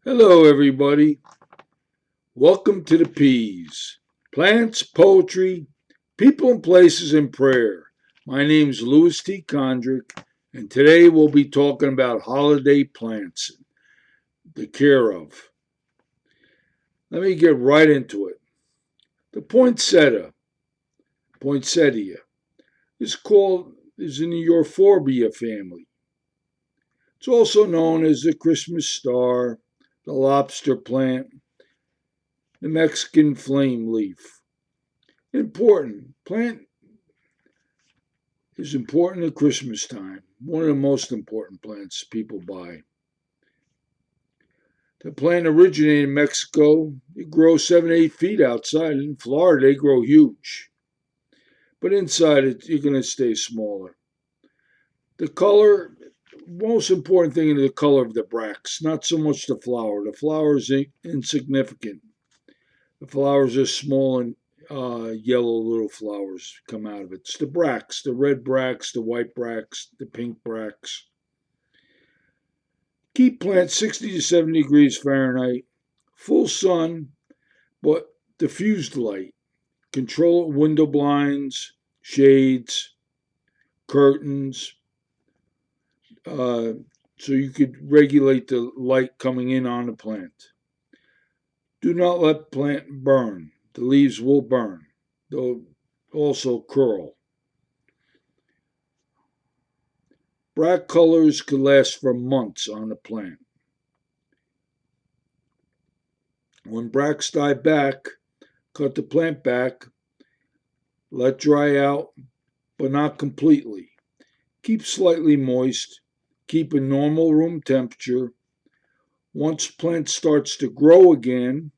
Hello, everybody. Welcome to the Peas. Plants, poetry, people and places, and prayer. My name's Louis T. Condrick, and today we'll be talking about holiday plants, the care of. Let me get right into it. The poinsettia, is in the Euphorbia family. It's also known as the Christmas star, the lobster plant, the Mexican flame leaf. Important. Plant is important at Christmas time. One of the most important plants people buy. The plant originated in Mexico. It grows 7 to 8 feet outside. In Florida, they grow huge. But inside, you're going to stay smaller. The color, most important thing is the color of the bracts, not so much the flower. The flower is insignificant. The flowers are small and yellow little flowers come out of it. It's the bracts, the red bracts, the white bracts, the pink bracts. Keep plants 60 to 70 degrees Fahrenheit, full sun, but diffused light. Control window blinds, shades, curtains, so you could regulate the light coming in on the plant. Do not let plant burn. The leaves will burn. They'll also curl. Bract colors could last for months on a plant. When bracts die back, cut the plant back, let dry out, but not completely. Keep slightly moist, keep a normal room temperature. Once plant starts to grow again,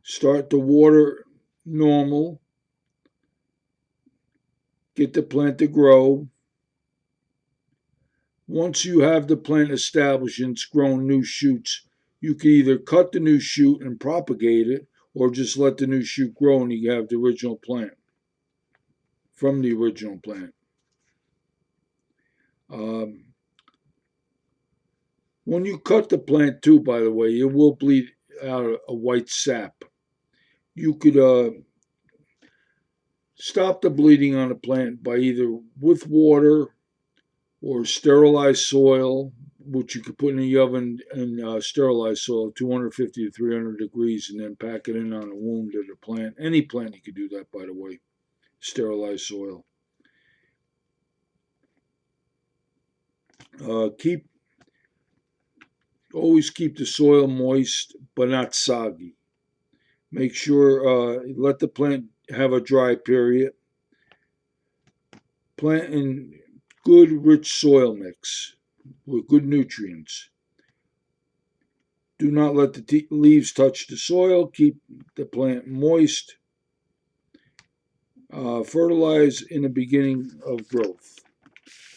start to water normal, get the plant to grow. Once you have the plant established and it's grown new shoots, you can either cut the new shoot and propagate it, or just let the new shoot grow and you have the original plant from the original plant. When you cut the plant too, by the way, it will bleed out a white sap. You could stop the bleeding on the plant by either with water or sterilized soil, which you could put in the oven and sterilize soil, 250 to 300 degrees, and then pack it in on a wound of the plant. Any plant you could do that, by the way, sterilized soil. Keep Always keep the soil moist but not soggy. Make sure let the plant have a dry period. Plant in good rich soil mix with good nutrients. Do not let the leaves touch the soil. Keep the plant moist. Fertilize in the beginning of growth.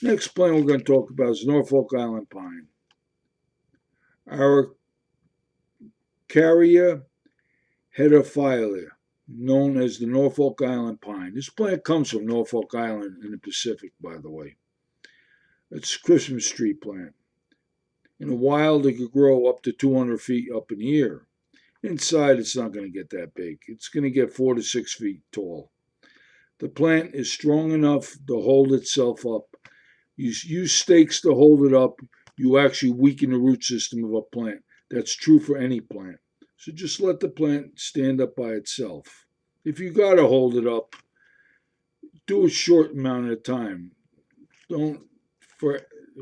Next plant we're going to talk about is Norfolk Island pine. Araucaria hedophylla, known as the Norfolk Island pine. This plant comes from Norfolk Island in the Pacific, by the way. It's a Christmas tree plant. In the wild, it could grow up to 200 feet up in the air. Inside, it's not going to get that big. It's going to get 4 to 6 feet tall. The plant is strong enough to hold itself up. You use stakes to hold it up, you actually weaken the root system of a plant. That's true for any plant. So just let the plant stand up by itself. If you got to hold it up, do a short amount of time. Don't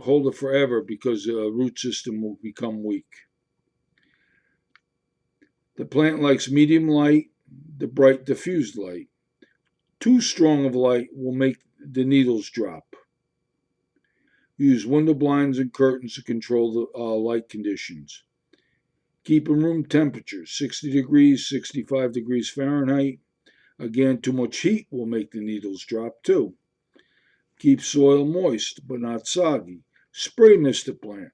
hold it forever because the root system will become weak. The plant likes medium light, the bright diffused light. Too strong of light will make the needles drop. Use window blinds and curtains to control the light conditions. Keep in room temperature, 60 degrees, 65 degrees Fahrenheit. Again, too much heat will make the needles drop too. Keep soil moist but not soggy. Spray mist the plant.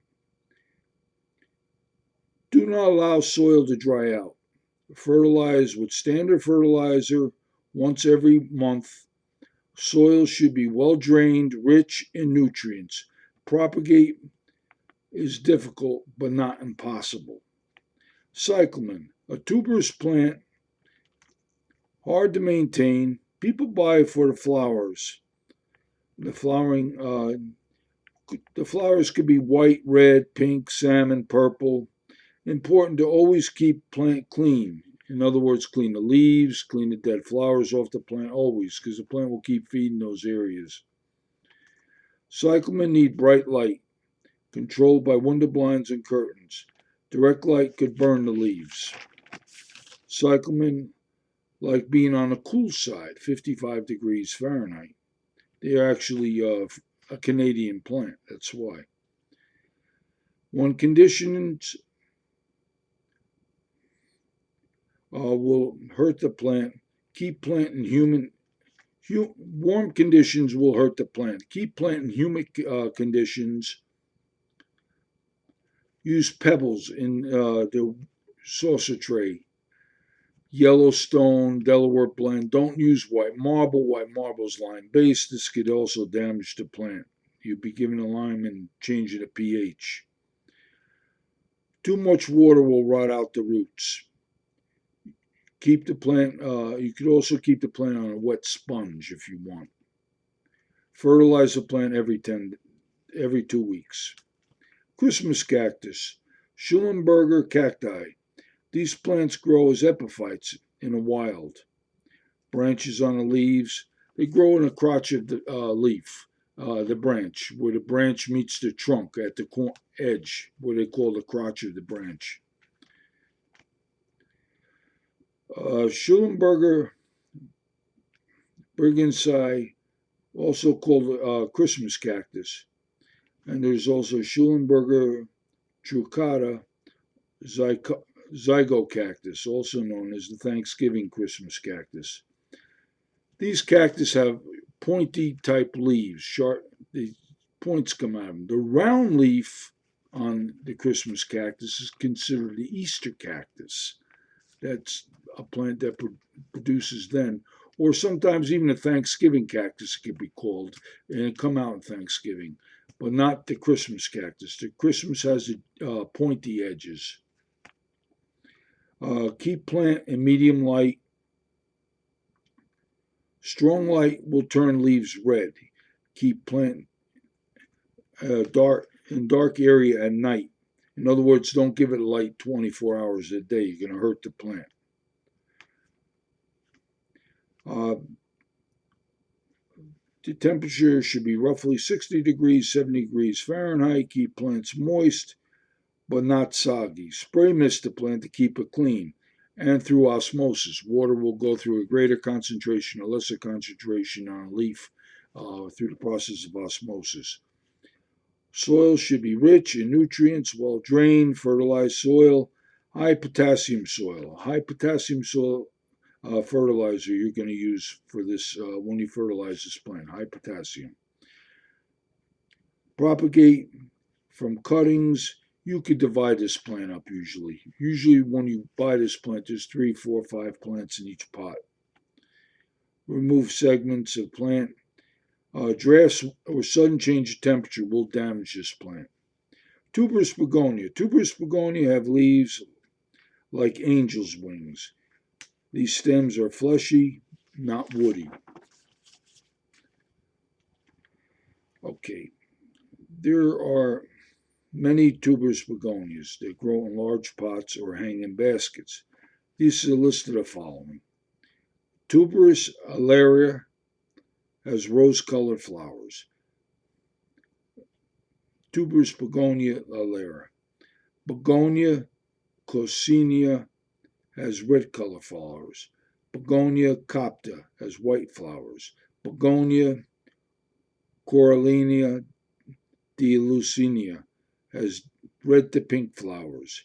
Do not allow soil to dry out. Fertilize with standard fertilizer once every month. Soil should be well drained, rich in nutrients. Propagate is difficult but not impossible. Cyclamen, a tuberous plant, hard to maintain. People buy it for the flowers. The flowers could be white, red, pink, salmon, purple. Important to always keep plant clean. In other words, clean the leaves, clean the dead flowers off the plant always, because the plant will keep feeding those areas. Cyclamen need bright light, controlled by window blinds and curtains. Direct light could burn the leaves. Cyclamen like being on the cool side, 55 degrees Fahrenheit. They're actually a Canadian plant, that's why. When conditions will hurt the plant, keep plant in warm conditions will hurt the plant. Keep plant in humid conditions. Use pebbles in the saucer tray. Yellowstone, Delaware blend. Don't use white marble. White marble's lime based. This could also damage the plant. You'd be giving a lime and changing the pH. Too much water will rot out the roots. Keep the plant. You could also keep the plant on a wet sponge if you want. Fertilize the plant every 2 weeks. Christmas cactus, Schulenberger cacti. These plants grow as epiphytes in the wild. Branches on the leaves. They grow in the crotch of the leaf, the branch, where the branch meets the trunk at the edge, what they call the crotch of the branch. Schulenberger briggsii, also called Christmas cactus. And there's also Schulenberger truncata zygocactus, also known as the Thanksgiving Christmas cactus. These cactus have pointy type leaves, sharp, the points come out of them. The round leaf on the Christmas cactus is considered the Easter cactus. That's a plant that produces then. Or sometimes even a Thanksgiving cactus could be called, and it come out in Thanksgiving, but not the Christmas cactus. The Christmas has the pointy edges. Keep plant in medium light. Strong light will turn leaves red. Keep plant dark area at night. In other words, don't give it light 24 hours a day. You're going to hurt the plant. The temperature should be roughly 60 degrees, 70 degrees Fahrenheit. Keep plants moist, but not soggy. Spray mist the plant to keep it clean. And through osmosis, water will go through a greater concentration or lesser concentration on a leaf through the process of osmosis. Soil should be rich in nutrients, well drained, fertilized soil, high potassium soil. High potassium soil fertilizer you're going to use for this when you fertilize this plant, high potassium. Propagate from cuttings. You could divide this plant up usually. Usually when you buy this plant, there's 3, 4, 5 plants in each pot. Remove segments of plant. Drafts or sudden change of temperature will damage this plant. Tuberous begonia. Tuberous begonia have leaves like angel's wings. These stems are fleshy, not woody. Okay, there are many tuberous begonias that grow in large pots or hang in baskets. These are listed the following. Tuberous alaria has rose-colored flowers. Tuberous begonia alaria. Begonia coccinea has red-colored flowers. Begonia copta has white flowers. Begonia corallinea dilucinea has red to pink flowers.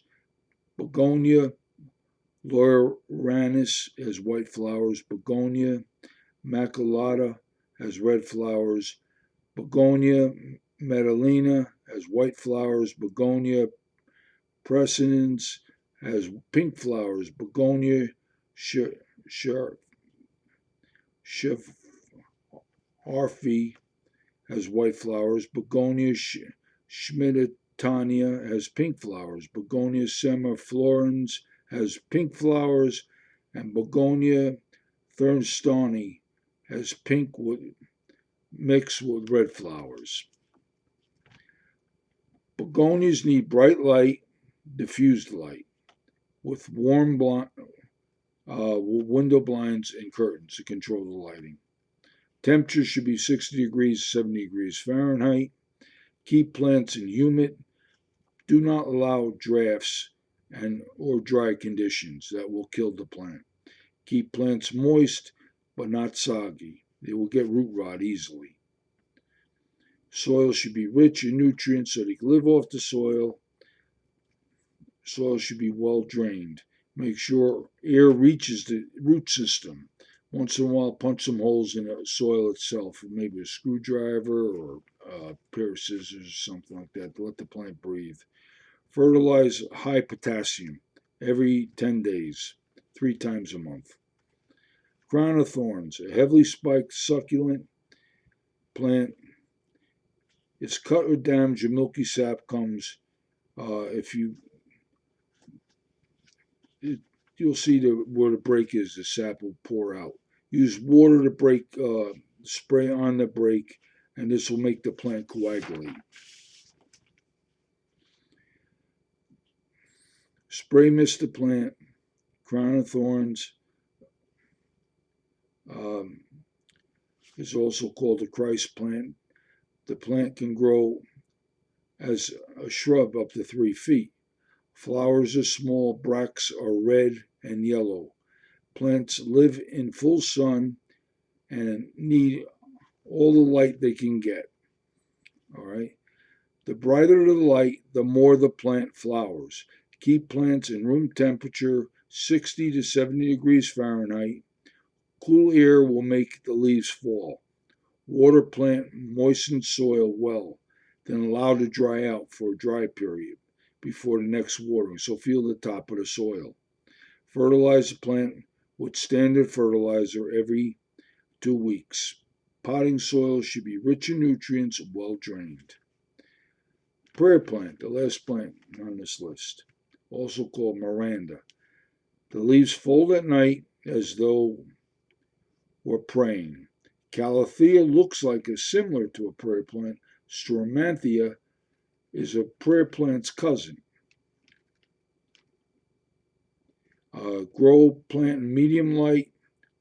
Begonia lauranus has white flowers. Begonia maculata has red flowers. Begonia medallina has white flowers. Begonia praesenens has pink flowers. Begonia harfi has white flowers. Begonia schmidti Tania has pink flowers. Begonia semiflorens has pink flowers, and Begonia thornstoni has pink mixed with red flowers. Begonias need bright light, diffused light, with warm window blinds and curtains to control the lighting. Temperature should be 60 degrees, 70 degrees Fahrenheit. Keep plants in humid. Do not allow drafts or dry conditions that will kill the plant. Keep plants moist but not soggy. They will get root rot easily. Soil should be rich in nutrients so they can live off the soil. Soil should be well drained. Make sure air reaches the root system. Once in a while, punch some holes in the soil itself, maybe a screwdriver or a pair of scissors or something like that to let the plant breathe. Fertilize high potassium every 10 days, 3 times a month. Crown of thorns, a heavily spiked succulent plant. It's cut or damaged, a milky sap comes. You'll see where the break is, the sap will pour out. Use water to break, spray on the break, and this will make the plant coagulate. Spray mist the plant. Crown of thorns is also called a Christ plant. The plant can grow as a shrub up to 3 feet. Flowers are small, bracts are red and yellow. Plants live in full sun and need all the light they can get. All right. The brighter the light, the more the plant flowers. Keep plants in room temperature, 60 to 70 degrees Fahrenheit. Cool air will make the leaves fall. Water plant moisten soil well, then allow to dry out for a dry period before the next watering, so feel the top of the soil. Fertilize the plant with standard fertilizer every 2 weeks. Potting soil should be rich in nutrients and well drained. Prayer plant, the last plant on this list, also called Miranda. The leaves fold at night as though we're praying. Calathea looks like similar to a prayer plant. Stromanthia is a prayer plant's cousin. Grow plant in medium light.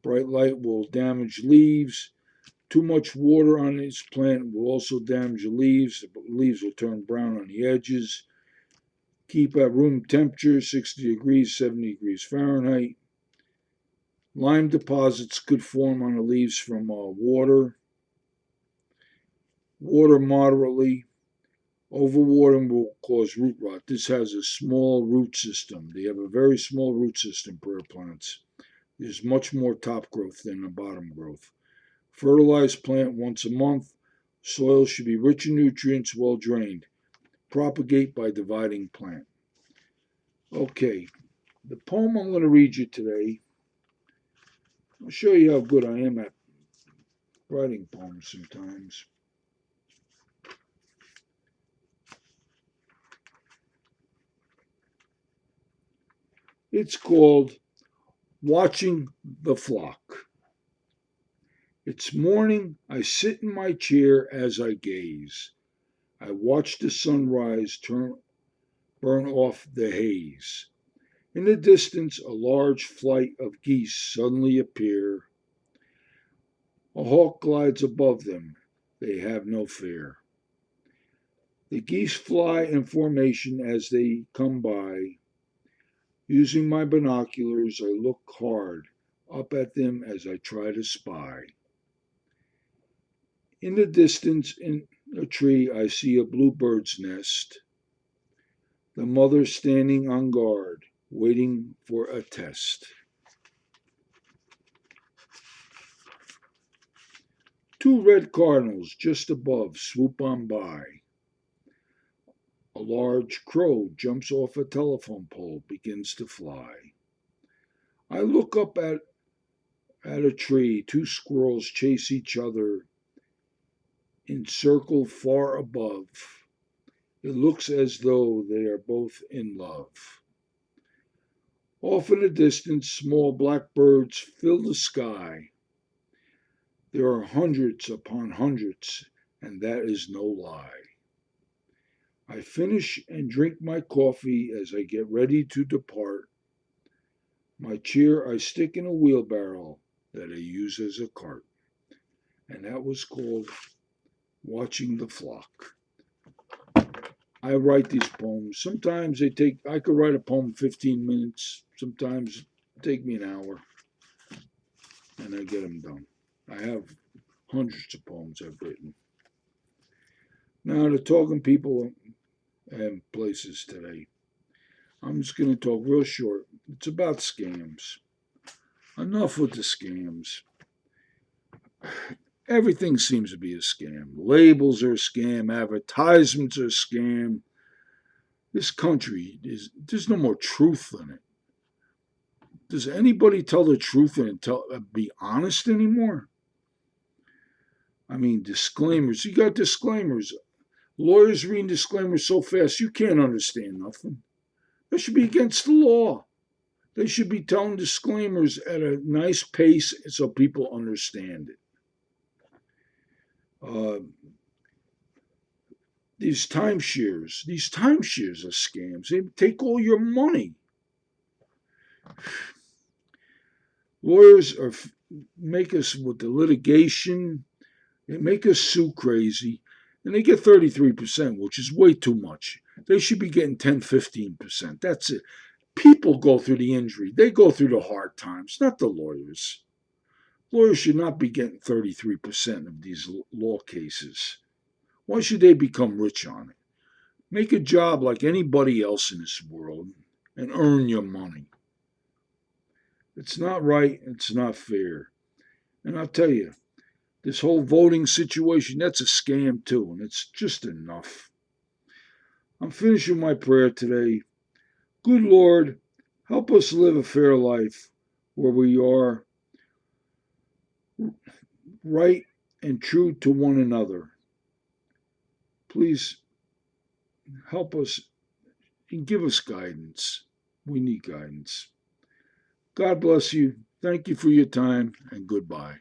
Bright light will damage leaves. Too much water on this plant will also damage the leaves. The leaves will turn brown on the edges. Keep at room temperature, 60 degrees, 70 degrees Fahrenheit. Lime deposits could form on the leaves from water. Water moderately. Overwatering will cause root rot. This has a small root system. They have a very small root system, prayer plants. There's much more top growth than the bottom growth. Fertilize plant once a month. Soil should be rich in nutrients, well drained. Propagate by dividing plant. Okay, the poem I'm going to read you today, I'll show you how good I am at writing poems sometimes. It's called Watching the Flock. It's morning, I sit in my chair as I gaze. I watch the sunrise burn off the haze. In the distance, a large flight of geese suddenly appear. A hawk glides above them. They have no fear. The geese fly in formation as they come by. Using my binoculars, I look hard up at them as I try to spy. In the distance, in a tree, I see a bluebird's nest. The mother standing on guard, waiting for a test. Two red cardinals just above swoop on by. A large crow jumps off a telephone pole, begins to fly. I look up at a tree. Two squirrels chase each other in circle far above. It looks as though they are both in love. Off in the distance, small black birds fill the sky. There are hundreds upon hundreds, and that is no lie. I finish and drink my coffee as I get ready to depart. My chair I stick in a wheelbarrow that I use as a cart. And that was called Watching the Flock. I write these poems. Sometimes I could write a poem in 15 minutes. Sometimes it take me an hour. And I get them done. I have hundreds of poems I've written. Now to talking people and places today. I'm just going to talk real short. It's about scams. Enough with the scams. Everything seems to be a scam. Labels are a scam. Advertisements are a scam. This country, there's no more truth in it. Does anybody tell the truth and be honest anymore? I mean, disclaimers. You got disclaimers. Lawyers reading disclaimers so fast you can't understand nothing. That should be against the law. They should be telling disclaimers at a nice pace so people understand it. These timeshares are scams. They take all your money. Lawyers make us with the litigation. They make us sue crazy. And they get 33%, which is way too much. They should be getting 10, 15%. That's it. People go through the injury. They go through the hard times, not the lawyers. Lawyers should not be getting 33% of these law cases. Why should they become rich on it? Make a job like anybody else in this world and earn your money. It's not right. It's not fair. And I'll tell you, this whole voting situation, that's a scam too, and it's just enough. I'm finishing my prayer today. Good Lord, help us live a fair life where we are right and true to one another. Please help us and give us guidance. We need guidance. God bless you. Thank you for your time, and goodbye.